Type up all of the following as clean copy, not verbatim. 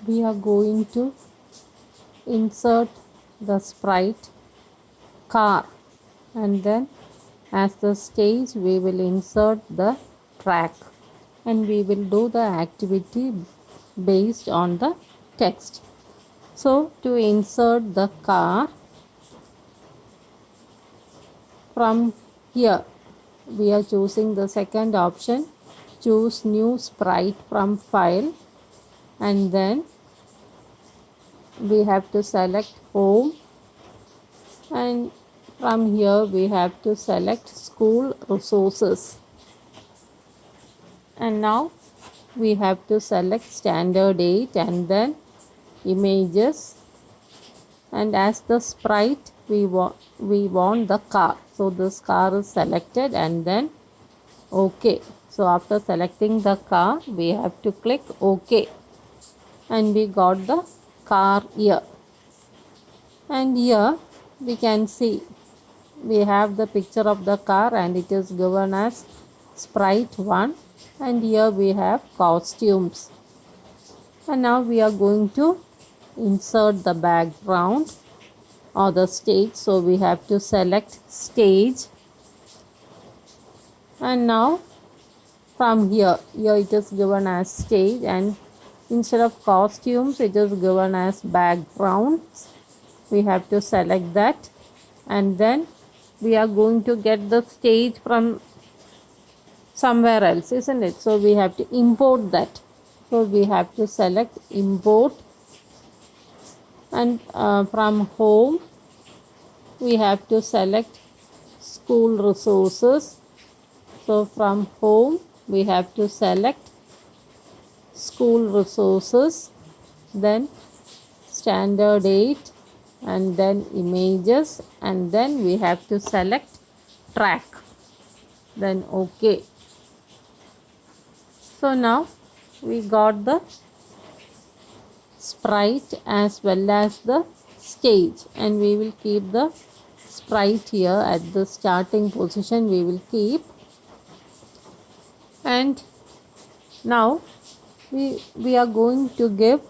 we are going to insert the sprite car, and then as the stage we will insert the track, and we will do the activity based on the text. So to insert the car, from here we are choosing the second option, choose new sprite from file, and then we have to select home, and from here we have to select school resources, and now we have to select standard 8 and then images, and as the sprite we want the car, so this car is selected, and then OK. So after selecting the car we have to click OK, and we got the car here. And here we can see we have the picture of the car and it is given as sprite 1, and here we have costumes. And now we are going to insert the background or the stage, so we have to select stage, and now from here it is given as stage, and instead of costumes it is given as backgrounds. We have to select that, and then we are going to get the stage from somewhere else, isn't it? So we have to import that, so we have to select import, and from home we have to select school resources. So from home we have to select school resources, then standard 8, and then images, and then we have to select track, then OK. So now we got the sprite as well as the stage, and we will keep the sprite here at the starting position, we will keep. And now we are going to give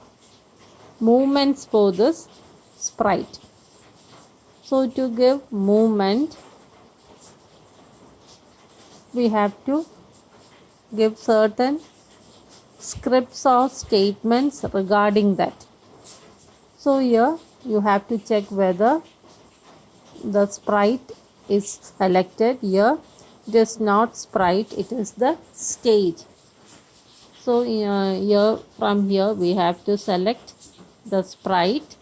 movements for this sprite. So to give movement we have to give certain scripts or statements regarding that. So here you have to check whether the sprite is selected. Here it is not sprite, it is the stage. So here from here we have to select the sprite,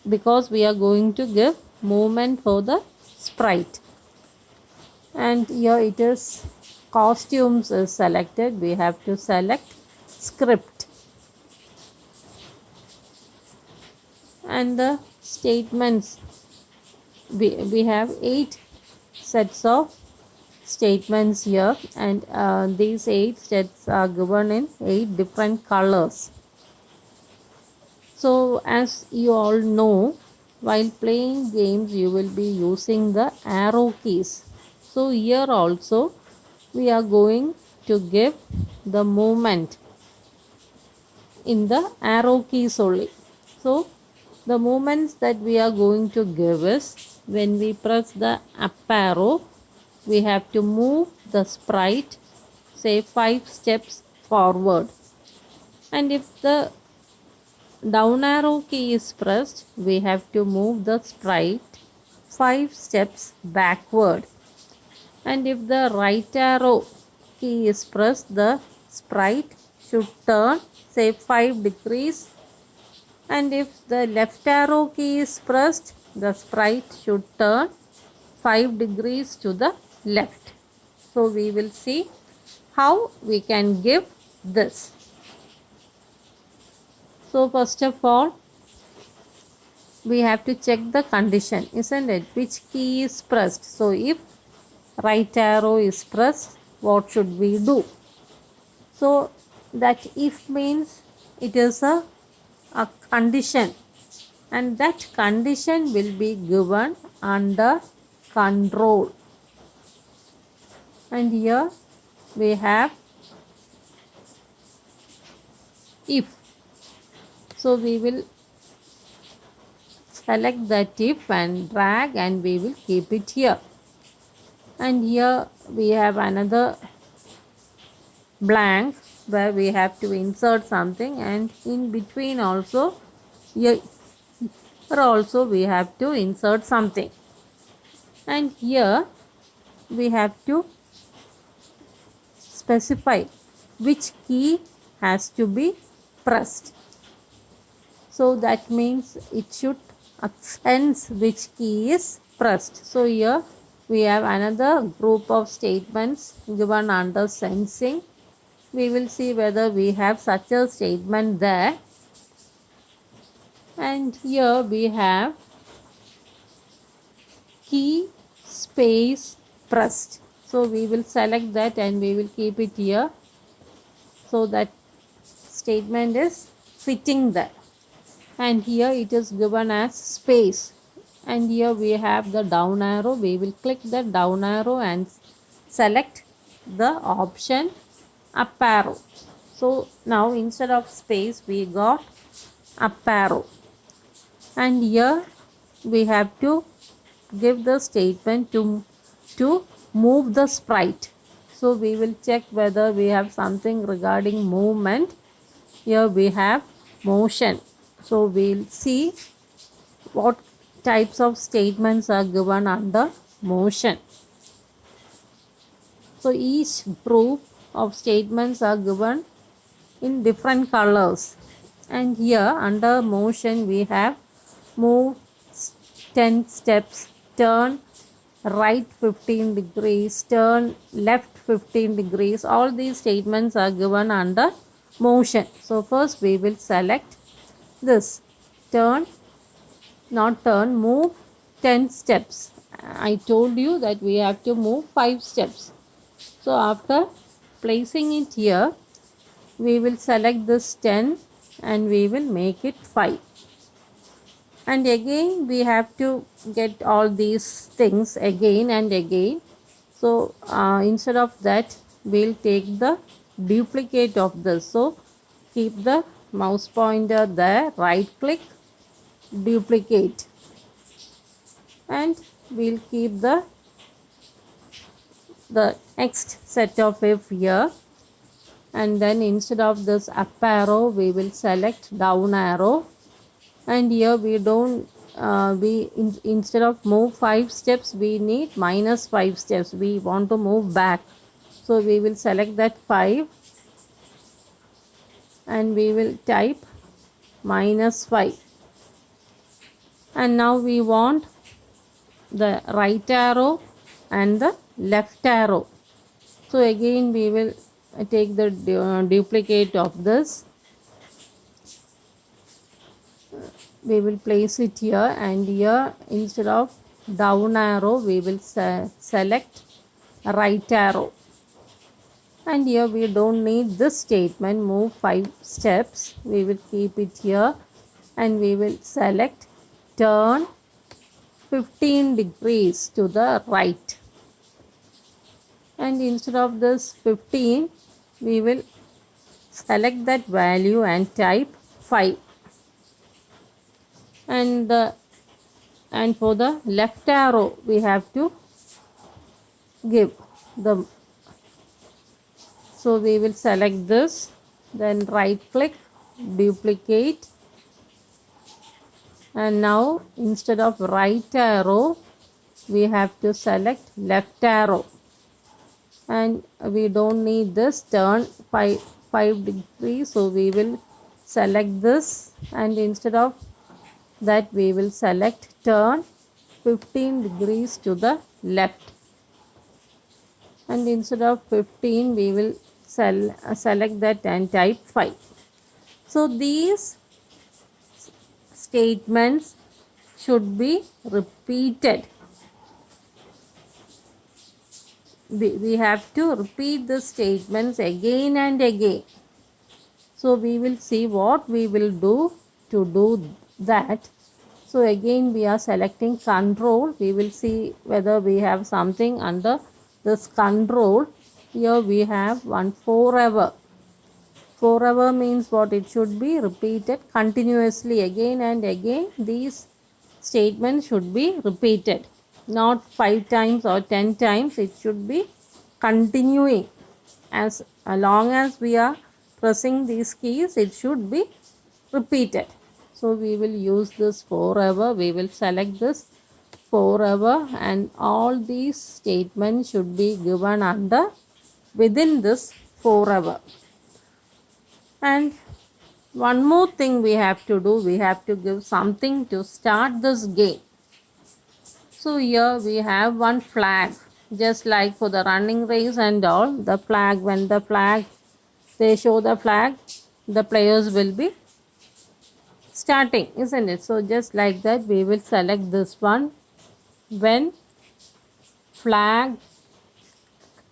because we are going to give movement for the sprite. And here it is costumes is selected, we have to select script, and the statements we have 8 sets of statements here, and these 8 sets are given in 8 different colors. So as you all know, while playing games you will be using the arrow keys. So here also we are going to give the movement in the arrow keys only. So the movements that we are going to give is, when we press the up arrow we have to move the sprite say 5 steps forward, and if the down arrow key is pressed we have to move the sprite 5 steps backward, and if the right arrow key is pressed the sprite should turn say 5 degrees, and if the left arrow key is pressed the sprite should turn 5 degrees to the left. So we will see how we can give this. So first of all we have to check the condition, isn't it? Which key is pressed? So if right arrow is pressed, what should we do? So that if means it is a condition, and that condition will be given under control, and here we have if. So we will select that if and drag, and we will keep it here. And here we have another blank where we have to insert something, and in between also here also we have to insert something, and here we have to specify which key has to be pressed. So that means it should sense which key is pressed. So here we have another group of statements given under sensing. We will see whether we have such a statement there. And here we have key space pressed. So we will select that and we will keep it here. So that statement is fitting there. And here it is given as space. And here we have the down arrow. We will click the down arrow and select the option up arrow. So now instead of space we got up arrow. And here we have to give the statement to move the sprite. So we will check whether we have something regarding movement. Here we have motion. So we'll see what types of statements are given under motion. So each group of statements are given in different colors. And here under motion we have move 10 steps, turn right 15 degrees, turn left 15 degrees. All these statements are given under motion. So first we will select this turn, not turn, move 10 steps. I told you that we have to move 5 steps. So after placing it here, we will select this 10 and we will make it 5. And again we have to get all these things again and again. So instead of that we'll take the duplicate of this. So keep the mouse pointer there, right click, duplicate, and we'll keep the next set of if here. And then instead of this up arrow we will select down arrow. And here we don't instead of move 5 steps we need -5 steps. We want to move back. So we will select that 5 and we will type -5. And now we want the right arrow and the left arrow. So again we will take the duplicate of this. We will place it here, and here instead of down arrow we will select right arrow. And here we don't need this statement, move 5 steps. We will keep it here and we will select turn 15 degrees to the right. And instead of this 15 we will select that value and type 5. And for the left arrow we have to give the, so we will select this, then right click, duplicate, and now instead of right arrow we have to select left arrow. And we don't need this turn 5 degrees, so we will select this, and instead of that we will select turn 15 degrees to the left. And instead of 15 we will select that and type 5. So these statements should be repeated. We have to repeat the statements again and again. So we will see what we will do to do that. So again we are selecting control. We will see whether we have something under this control. Here we have one forever Forever means what? It should be repeated continuously again and again. These statements should be repeated, not 5 times or 10 times. It should be continuing. As long as we are pressing these keys, it should be repeated. So we will use this forever. We will select this forever, and all these statements should be given under within this forever. And one more thing we have to do, we have to give something to start this game. So here we have one flag, just like for the running race and all, the flag, when the flag, they show the flag, the players will be starting, isn't it? So just like that, we will select this one. When flag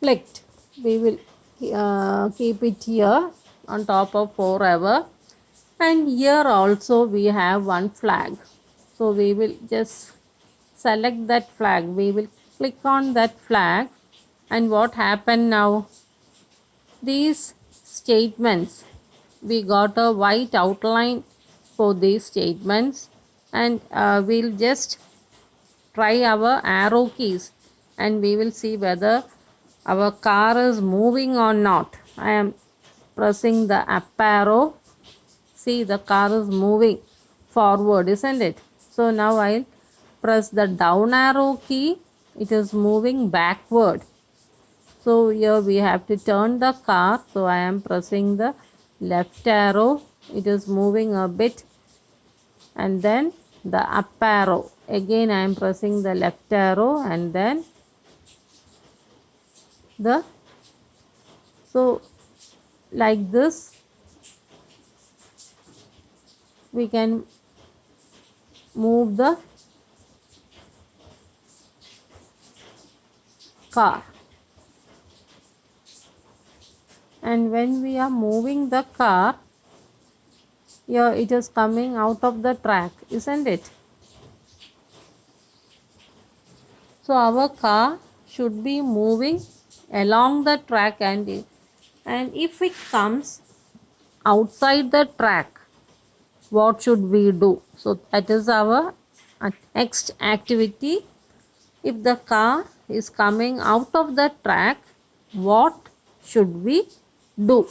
clicked, we will keep it here on top of forever. And here also we have one flag. So we will just select that flag. We will click on that flag. And what happened now? These statements, we got a white outline for these statements. And we'll just try our arrow keys and we will see whether our car is moving or not. I am pressing the up arrow. See, the car is moving forward, isn't it? So now I'll press the down arrow key. It is moving backward. So here we have to turn the car. So I am pressing the left arrow. It is moving a bit. And then the up arrow. Again I am pressing the left arrow and then the, so like this we can move the car. And when we are moving the car, here it is coming out of the track, isn't it? So our car should be moving along the track, and if it comes outside the track, what should we do? So that is our next activity. If the car is coming out of the track, what should we do?